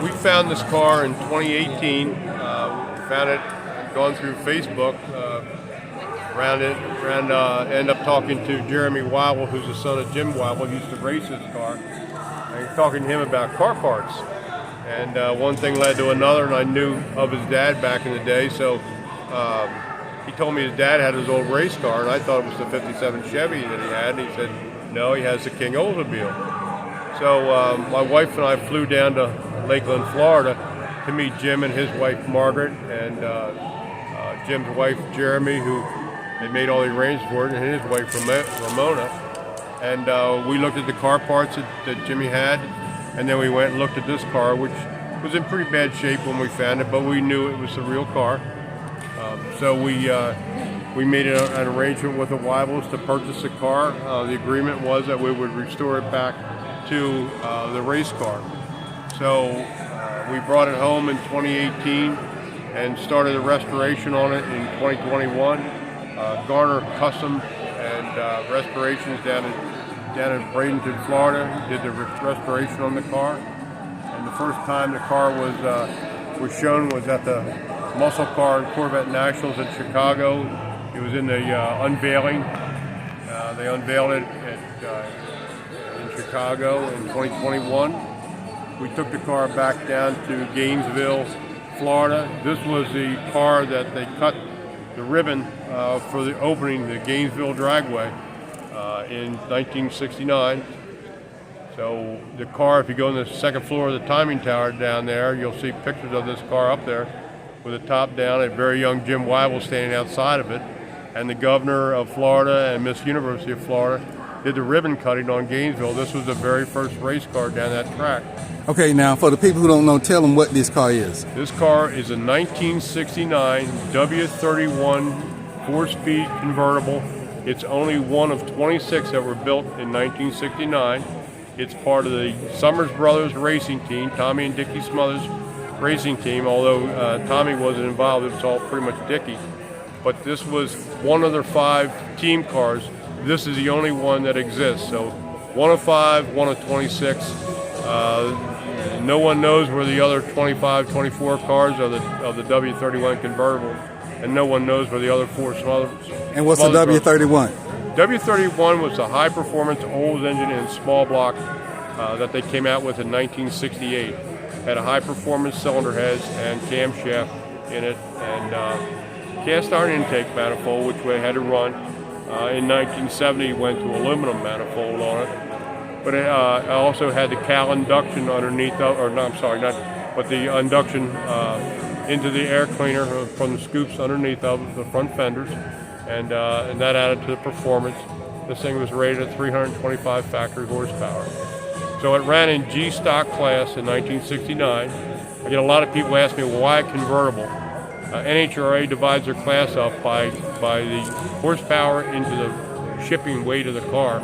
We found this car in 2018. Found it, gone through Facebook, end up talking to Jeremy Wobble, who's the son of Jim Wobble. He used to race his car, and talking to him about car parts. And one thing led to another, and I knew of his dad back in the day, so he told me his dad had his old race car, and I thought it was the 57 Chevy that he had, and he said, no, he has the King Oldsmobile. So my wife and I flew down to Lakeland, Florida to meet Jim and his wife Margaret, and Jim's wife Jeremy, who had made all the arrangements for it, and his wife Ramona. And we looked at the car parts that Jimmy had, and then we went and looked at this car, which was in pretty bad shape when we found it, but we knew it was the real car. So we made an arrangement with the Wobbles to purchase the car. The agreement was that we would restore it back to the race car. So we brought it home in 2018 and started the restoration on it in 2021. Garner Custom and Restorations down in Bradenton, Florida, did the restoration on the car. And the first time the car was shown was at the Muscle Car and Corvette Nationals in Chicago. It was in the unveiling. They unveiled it in Chicago in 2021. We took the car back down to Gainesville, Florida. This was the car that they cut the ribbon for the opening the Gainesville Dragway in 1969. So the car, if you go on the second floor of the timing tower down there, you'll see pictures of this car up there with the top down, a very young Jim Wobble standing outside of it. And the governor of Florida and Miss University of Florida did the ribbon cutting on Gainesville. This was the very first race car down that track. Okay, now for the people who don't know, tell them what this car is. This car is a 1969 W31 4-speed convertible. It's only one of 26 that were built in 1969. It's part of the Summers Brothers racing team, Tommy and Dickie Smothers racing team, although Tommy wasn't involved. It was all pretty much Dickie. But this was one of their 5 team cars. This is the only one that exists. So one of 5, one of 26. No one knows where the other 25, 24 cars of the W31 convertible, and no one knows where the other 4 smaller. And what's the W31? W31 was the high-performance Olds engine in small block that they came out with in 1968. Had a high-performance cylinder heads and camshaft in it, and cast iron intake manifold, which we had to run. In 1970, went to aluminum manifold on it. But it also had the cal induction underneath, the induction into the air cleaner from the scoops underneath of the front fenders, and that added to the performance. This thing was rated at 325 factory horsepower. So it ran in G stock class in 1969. I get a lot of people ask me, well, why a convertible? NHRA divides their class up by the horsepower into the shipping weight of the car,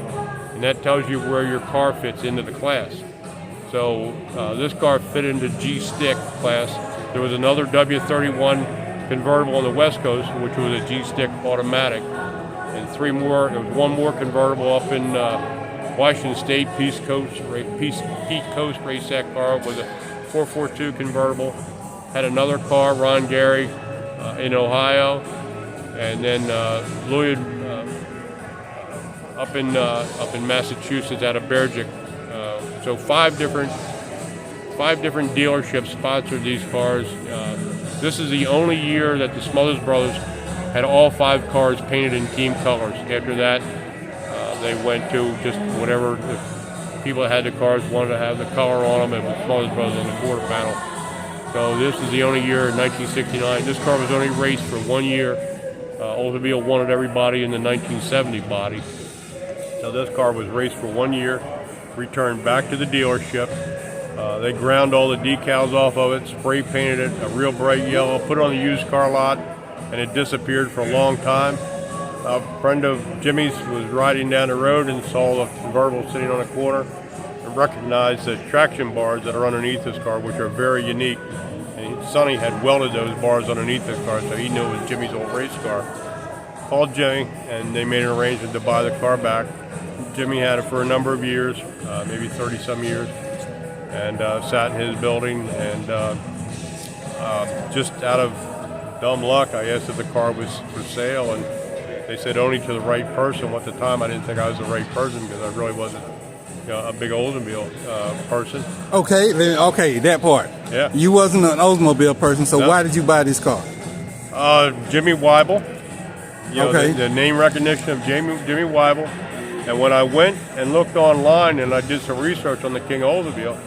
and that tells you where your car fits into the class. So this car fit into G-stick class. There was another W31 convertible on the West Coast, which was a G-stick automatic, and 3 more. There was 1 more convertible up in Washington State, Peace Coast racetrack car was a 442 convertible. Had another car, Ron Gary, in Ohio, and then Lloyd up in Massachusetts out of Bergic. So 5 different dealerships sponsored these cars. This is the only year that the Smothers Brothers had all 5 cars painted in team colors. After that, they went to just whatever the people that had the cars wanted to have the color on them, and the Smothers Brothers on the quarter panel. So this is the only year in 1969. This car was only raced for 1 year. Oldsmobile wanted everybody in the 1970 body. So this car was raced for 1 year, returned back to the dealership. They ground all the decals off of it, spray painted it a real bright yellow, put it on the used car lot, and it disappeared for a long time. A friend of Jimmy's was riding down the road and saw the convertible sitting on a corner and recognized the traction bars that are underneath this car, which are very unique. And Sonny had welded those bars underneath this car, so he knew it was Jimmy's old race car. Called Jimmy, and they made an arrangement to buy the car back. Jimmy had it for a number of years, maybe 30-some years. and sat in his building, and just out of dumb luck, I asked if the car was for sale, and they said only to the right person. Well, at the time, I didn't think I was the right person because I really wasn't a big Oldsmobile person. Okay, okay, that part. Yeah. You wasn't an Oldsmobile person, so No. why did you buy this car? Jimmy Weibel. Okay. The name recognition of Jimmy Weibel. And when I went and looked online and I did some research on the King Oldsmobile,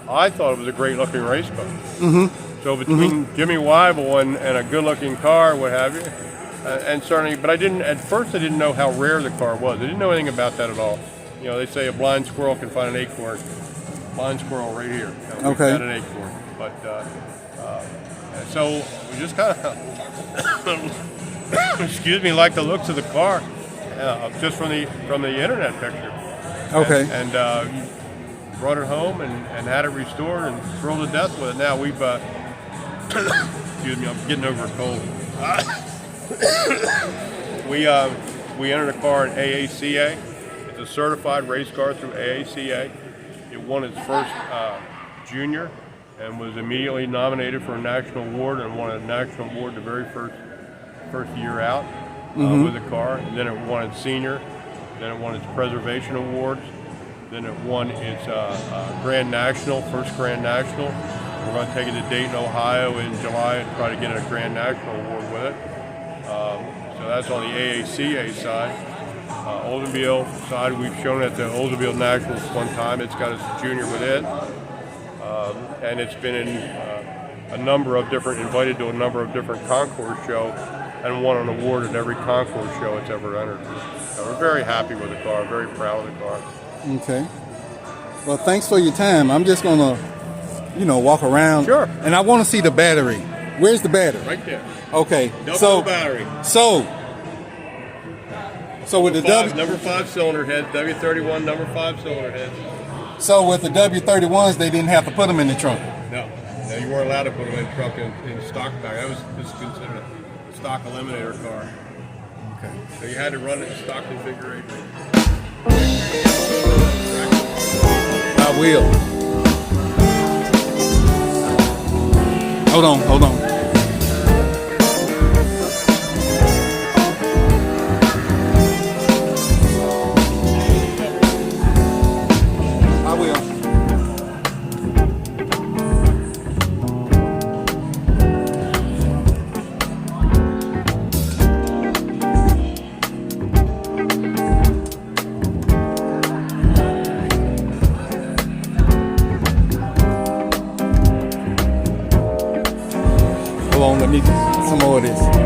I thought it was a great looking race car. Mm-hmm. So between Jimmy Weibel and a good looking car, what have you, and certainly, but at first I didn't know how rare the car was. I didn't know anything about that at all. They say a blind squirrel can find an acorn. Blind squirrel right here. We Okay. found an acorn. But so we just kind of, excuse me, like the looks of the car, just from the internet picture. Okay. And brought it home and had it restored and thrilled to death with it. Now we've, excuse me, I'm getting over a cold. We entered a car in AACA. It's a certified race car through AACA. It won its first junior and was immediately nominated for a national award and won a national award the very first year out with the car. And then it won its senior. Then it won its preservation awards. Then it won its Grand National, first Grand National. We're going to take it to Dayton, Ohio in July and try to get a Grand National award with it. So that's on the AACA side. Oldsmobile side, we've shown it at the Oldsmobile Nationals one time. It's got its junior with it. And it's been in invited to a number of different concours shows and won an award at every concours show it's ever entered. So we're very happy with the car, very proud of the car. Okay. Well, thanks for your time. I'm just gonna, walk around. Sure. And I want to see the battery. Where's the battery? Right there. Okay. Double battery. So with the Number 5 cylinder head, w31 number 5 cylinder head. So with the W31s, they didn't have to put them in the trunk. No, you weren't allowed to put them in the trunk in stock pack. This is considered a stock eliminator car. Okay. So you had to run it in stock configuration. I will. Hold on. I will. Hold on, let me get some more of this.